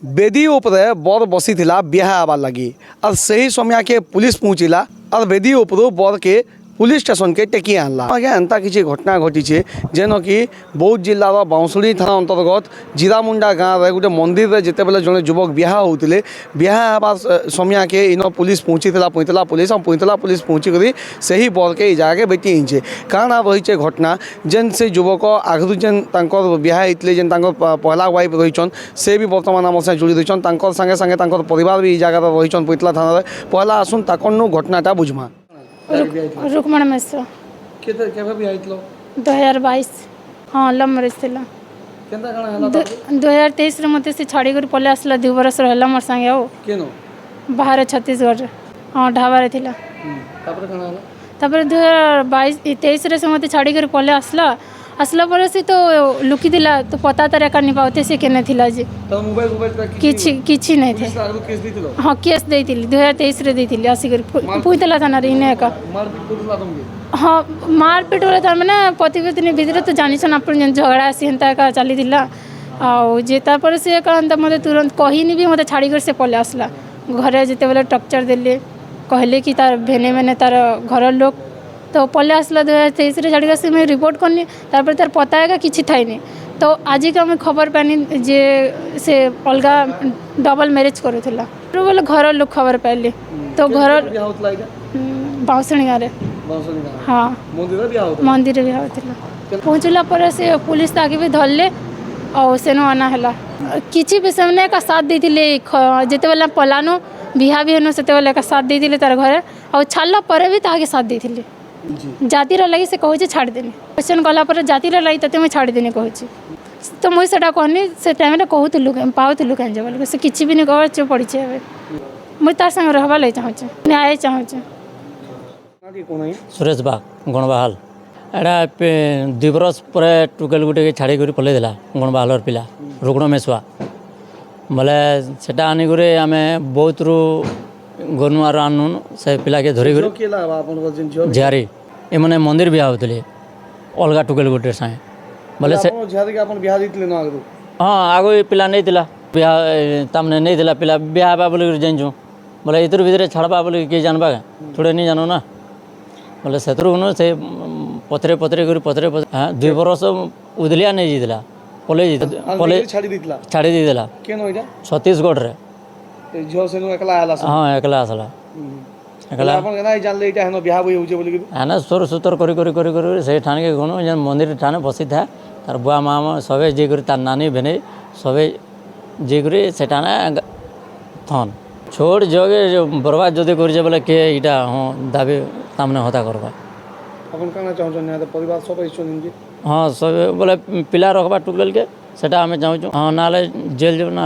बेदी उपरे बर बसी बिहा आबार लगी और सही समय के पुलिस पहुँचला और बेदी उपरू बर के पुलिस स्टेशन के टेकी आनला आगे एंता किसी घटना घटी जेन कि बौद्ध जिलार बाउंसुड़ी थाना अंतर्गत जीरामुंडा गाँव में गोटे मंदिर में जिते बेले जड़े युवक बिहा होते बिहा हबार समय के इन पुलिस पहुँची पैंतला पुलिस और पैंतला पुलिस पहुँचिक से ही बर के जगह बेटी आईचे कारण रही घटना जेन से युवक आगु जेन बिहा होते जेन पहला वाइफ रही से भी बर्तमान आम से जोड़ी रही सागे सागे परिवार भी जगह रही पैंतला थाना पहला आसुन ताकू घटनाटा बुझमा रुक्मण मिश्र 2022 हाँ लव मैरेज थी 2023 मत से छाड़ी कर पले आसला 2 बरस रहा मोर संगे आओ बाहर छत्तीसगढ़ हाँ ढाबा थी 2022-23 से मत छाड़ी कर पले आसला पर से तो लुकी दिला तो पता तार एका नहीं पाते से केने थिला जे तो मोबाइल किछि नहीं थे हाँ केस देइतिली 2023 रे देइतिली आसी कर पुइतला थाना रे इने एका हाँ मारपीट वाला था मैंने पति पत्नी भीतर तो जानी छन अपन जन झगड़ा आसी हेंता एका चली दिला आ जे तापर से एका अंत मते तुरंत कहिनी भी मते छाड़ी कर से पले आसला घरे जेते बेले टॉर्चर देले कहले कि तार भेने मैंने तार घर लोग तो पले आसला 2023 छाड़ी से मैं रिपोर्ट करनी तार तार पता है कि था नहीं तो आज का मैं खबर पानी जे से अलगा डबल मैरिज करूला बोले घर लोग खबर पाइले तो घर बाउसणी गाँव हाँ मंदिर भी होता पहुँचला पर से पुलिस आगे भी धरले और सेनो आना है किसी विषय में का साथ देते जिते बेला पलानो बिहा भी हेन से का साथ देते तार घरे और छाड़ला पर भी ताके साथ देते जातिर लगी से कहूँ छाड़ देनी क्वेश्चन गला जातिर लगी ते मुझे छाड़ देनी कहूँ तो मुझे कहनी से टाइम कहूँ पाऊलु कहीं बोल से किसी भी नहीं कह चुप पड़ी मुझे तार संग रहबा लगे चाहूँ न्याय चाहूँ सुरेश बाग गणबाहाल एटा 2 बरस पर टुकेल गुटे छाड़ी कर पलि देला गणबाहालर पिला रुग्ण मेसुआ बोले सेटा आनिक आम बहुत रू गनु आर आनु से पिला के धरी झारी ए मैंने मंदिर बिहा होते अलगा टुकेल गुटे साए बोले से हाँ आगो पिला नहीं थिला बिहा तमने नहीं थिला पिला बिहा हवा बोल जाइछु बोले इतर भीतर छाड़बा बोल किए जानबा थोड़े नहीं जानो ना बोले से पथरे पथरे कर पथरे हाँ 2 बरस उदलिया नहीं जीतला पले छाड़ी देला छत्तीसगढ़ रे हाँ एकला आसला ना सोर सुतर कर से ठान के गणु जेन मंदिर ठाने बसी था तार बुआ माँ सबे जी कर तार नानी भेने सबे जी कर से ठाने थन छोड़ जगे बर्बाद जदि कर बोले किए इटा हाँ दाबी तामने हता करवा हाँ सब बोले पिला रखबा टुकल के सेटा आम चाहूँ हाँ ना जेल जब ना